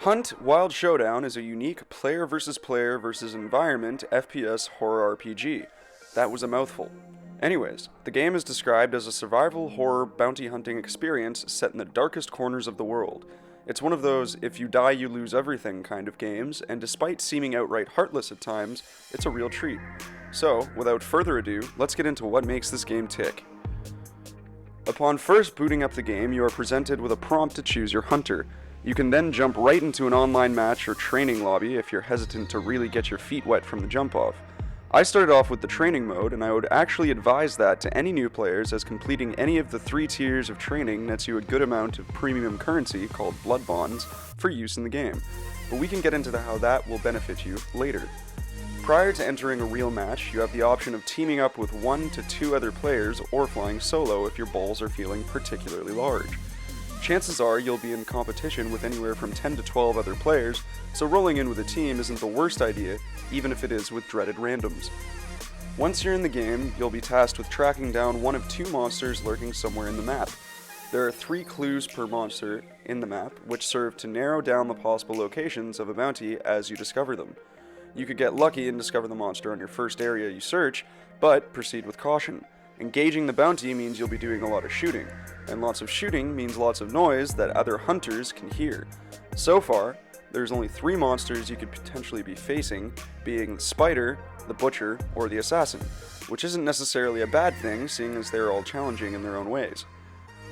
Hunt Wild Showdown is a unique player versus environment FPS horror RPG. That was a mouthful. Anyways, the game is described as a survival horror bounty hunting experience set in the darkest corners of the world. It's one of those if you die you lose everything kind of games, and despite seeming outright heartless at times, it's a real treat. So, without further ado, let's get into what makes this game tick. Upon first booting up the game, you are presented with a prompt to choose your hunter. You can then jump right into an online match or training lobby if you're hesitant to really get your feet wet from the jump off. I started off with the training mode, and I would actually advise that to any new players, as completing any of the 3 tiers of training nets you a good amount of premium currency called blood bonds for use in the game, but we can get into how that will benefit you later. Prior to entering a real match, you have the option of teaming up with 1 to 2 other players or flying solo if your balls are feeling particularly large. Chances are you'll be in competition with anywhere from 10 to 12 other players, so rolling in with a team isn't the worst idea, even if it is with dreaded randoms. Once you're in the game, you'll be tasked with tracking down one of 2 monsters lurking somewhere in the map. There are 3 clues per monster in the map, which serve to narrow down the possible locations of a bounty as you discover them. You could get lucky and discover the monster on your first area you search, but proceed with caution. Engaging the bounty means you'll be doing a lot of shooting, and lots of shooting means lots of noise that other hunters can hear. So far, there's only 3 monsters you could potentially be facing, being the spider, the butcher, or the assassin, which isn't necessarily a bad thing, seeing as they're all challenging in their own ways.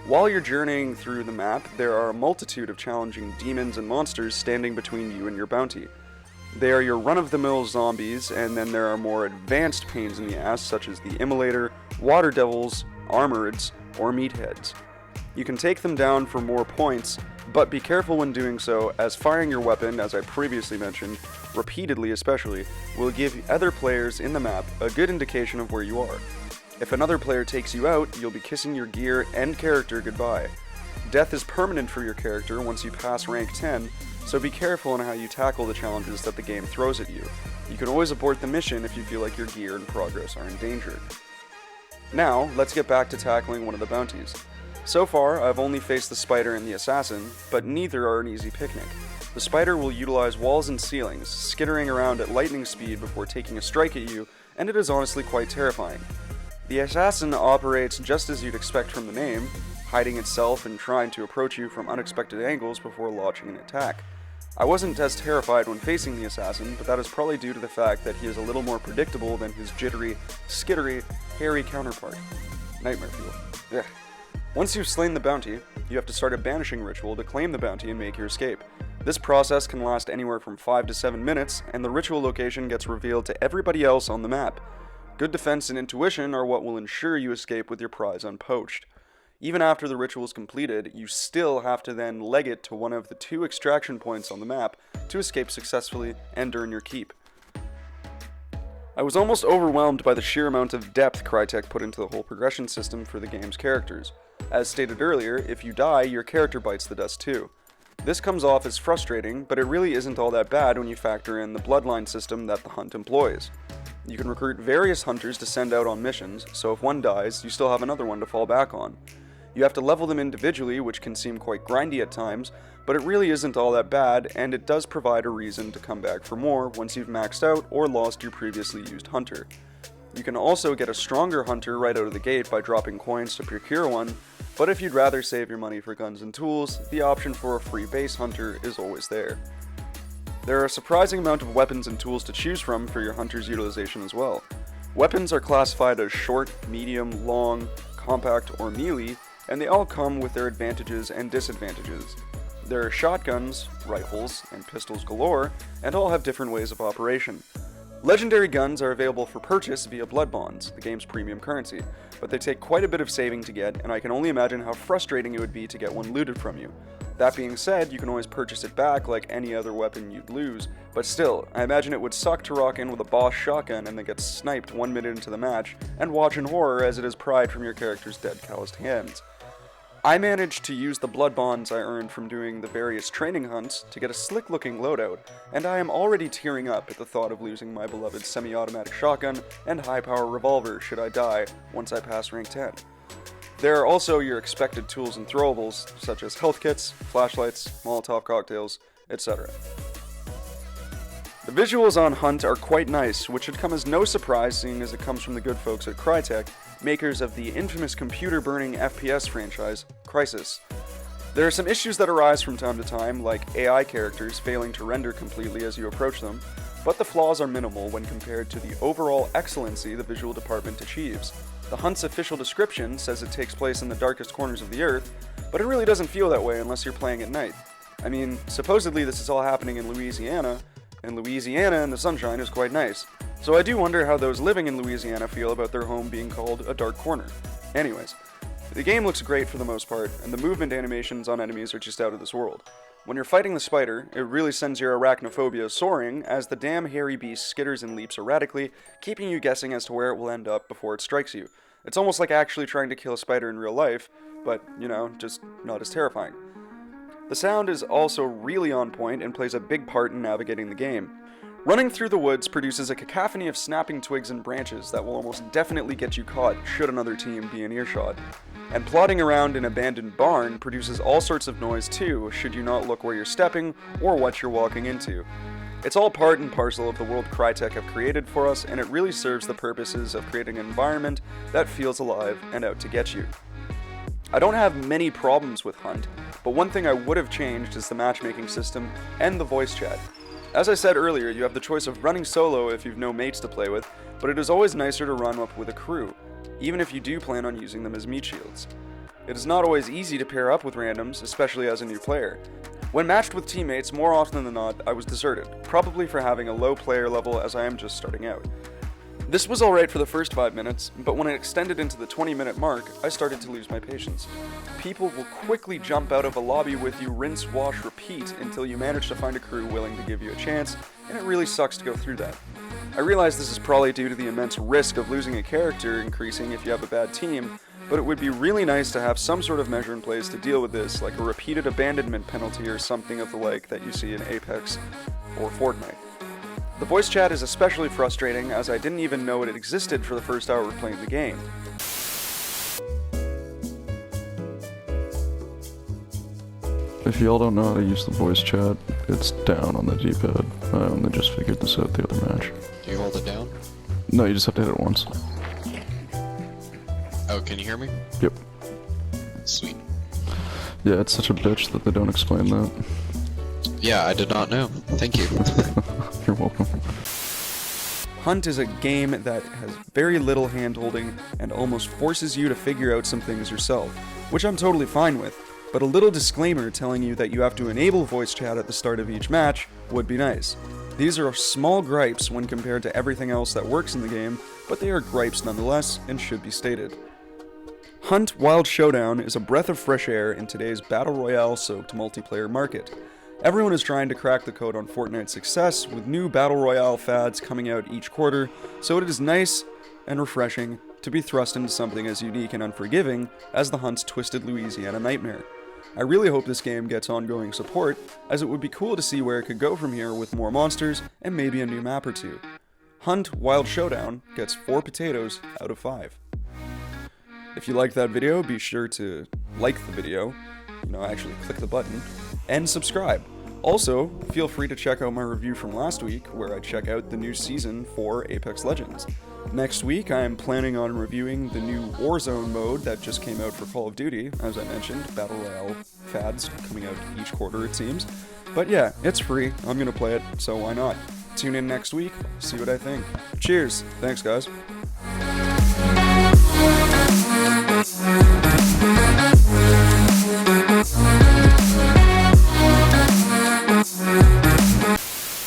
While you're journeying through the map, there are a multitude of challenging demons and monsters standing between you and your bounty. They are your run-of-the-mill zombies, and then there are more advanced pains in the ass such as the immolator, water devils, armorids, or meatheads. You can take them down for more points, but be careful when doing so, as firing your weapon, as I previously mentioned, repeatedly especially, will give other players in the map a good indication of where you are. If another player takes you out, you'll be kissing your gear and character goodbye. Death is permanent for your character once you pass rank 10, so be careful in how you tackle the challenges that the game throws at you. You can always abort the mission if you feel like your gear and progress are in danger. Now, let's get back to tackling one of the bounties. So far, I've only faced the spider and the assassin, but neither are an easy picnic. The spider will utilize walls and ceilings, skittering around at lightning speed before taking a strike at you, and it is honestly quite terrifying. The assassin operates just as you'd expect from the name, hiding itself and trying to approach you from unexpected angles before launching an attack. I wasn't as terrified when facing the assassin, but that is probably due to the fact that he is a little more predictable than his jittery, skittery, hairy counterpart. Nightmare fuel. Ugh. Once you've slain the bounty, you have to start a banishing ritual to claim the bounty and make your escape. This process can last anywhere from 5 to 7 minutes, and the ritual location gets revealed to everybody else on the map. Good defense and intuition are what will ensure you escape with your prize unpoached. Even after the ritual is completed, you still have to then leg it to one of the 2 extraction points on the map to escape successfully and earn your keep. I was almost overwhelmed by the sheer amount of depth Crytek put into the whole progression system for the game's characters. As stated earlier, if you die, your character bites the dust too. This comes off as frustrating, but it really isn't all that bad when you factor in the bloodline system that the hunt employs. You can recruit various hunters to send out on missions, so if one dies, you still have another one to fall back on. You have to level them individually, which can seem quite grindy at times, but it really isn't all that bad, and it does provide a reason to come back for more once you've maxed out or lost your previously used hunter. You can also get a stronger hunter right out of the gate by dropping coins to procure one, but if you'd rather save your money for guns and tools, the option for a free base hunter is always there. There are a surprising amount of weapons and tools to choose from for your hunter's utilization as well. Weapons are classified as short, medium, long, compact, or melee, and they all come with their advantages and disadvantages. There are shotguns, rifles, and pistols galore, and all have different ways of operation. Legendary guns are available for purchase via blood bonds, the game's premium currency, but they take quite a bit of saving to get, and I can only imagine how frustrating it would be to get one looted from you. That being said, you can always purchase it back like any other weapon you'd lose, but still, I imagine it would suck to rock in with a boss shotgun and then get sniped 1 minute into the match, and watch in horror as it is pried from your character's dead calloused hands. I managed to use the blood bonds I earned from doing the various training hunts to get a slick-looking loadout, and I am already tearing up at the thought of losing my beloved semi-automatic shotgun and high-power revolver should I die once I pass rank 10. There are also your expected tools and throwables, such as health kits, flashlights, Molotov cocktails, etc. The visuals on Hunt are quite nice, which should come as no surprise seeing as it comes from the good folks at Crytek, makers of the infamous computer-burning FPS franchise, Crysis. There are some issues that arise from time to time, like AI characters failing to render completely as you approach them, but the flaws are minimal when compared to the overall excellency the visual department achieves. The Hunt's official description says it takes place in the darkest corners of the Earth, but it really doesn't feel that way unless you're playing at night. I mean, supposedly this is all happening in Louisiana, and Louisiana in the sunshine is quite nice. So I do wonder how those living in Louisiana feel about their home being called a dark corner. Anyways, the game looks great for the most part, and the movement animations on enemies are just out of this world. When you're fighting the spider, it really sends your arachnophobia soaring as the damn hairy beast skitters and leaps erratically, keeping you guessing as to where it will end up before it strikes you. It's almost like actually trying to kill a spider in real life, but, just not as terrifying. The sound is also really on point and plays a big part in navigating the game. Running through the woods produces a cacophony of snapping twigs and branches that will almost definitely get you caught should another team be in earshot. And plodding around an abandoned barn produces all sorts of noise too, should you not look where you're stepping or what you're walking into. It's all part and parcel of the world Crytek have created for us, and it really serves the purposes of creating an environment that feels alive and out to get you. I don't have many problems with Hunt, but one thing I would have changed is the matchmaking system and the voice chat. As I said earlier, you have the choice of running solo if you've no mates to play with, but it is always nicer to run up with a crew, even if you do plan on using them as meat shields. It is not always easy to pair up with randoms, especially as a new player. When matched with teammates, more often than not, I was deserted, probably for having a low player level as I am just starting out. This was alright for the first 5 minutes, but when it extended into the 20-minute mark, I started to lose my patience. People will quickly jump out of a lobby with you, rinse, wash, repeat, until you manage to find a crew willing to give you a chance, and it really sucks to go through that. I realize this is probably due to the immense risk of losing a character increasing if you have a bad team, but it would be really nice to have some sort of measure in place to deal with this, like a repeated abandonment penalty or something of the like that you see in Apex or Fortnite. The voice chat is especially frustrating as I didn't even know it existed for the first hour of playing the game. If y'all don't know how to use the voice chat, it's down on the D-pad. I only just figured this out the other match. Do you hold it down? No, you just have to hit it once. Oh, can you hear me? Yep. Sweet. Yeah, it's such a bitch that they don't explain that. Yeah, I did not know. Thank you. You're welcome. Hunt is a game that has very little hand-holding and almost forces you to figure out some things yourself, which I'm totally fine with, but a little disclaimer telling you that you have to enable voice chat at the start of each match would be nice. These are small gripes when compared to everything else that works in the game, but they are gripes nonetheless and should be stated. Hunt Wild Showdown is a breath of fresh air in today's Battle Royale-soaked multiplayer market. Everyone is trying to crack the code on Fortnite's success, with new Battle Royale fads coming out each quarter, so it is nice and refreshing to be thrust into something as unique and unforgiving as the Hunt's twisted Louisiana nightmare. I really hope this game gets ongoing support, as it would be cool to see where it could go from here with more monsters and maybe a new map or two. Hunt Wild Showdown gets 4 potatoes out of 5. If you liked that video, be sure to like the video, actually click the button, and subscribe. Also, feel free to check out my review from last week, where I check out the new season for Apex Legends. Next week, I am planning on reviewing the new Warzone mode that just came out for Call of Duty, as I mentioned, Battle Royale fads coming out each quarter it seems. But yeah, it's free, I'm gonna play it, so why not? Tune in next week, see what I think. Cheers, thanks guys.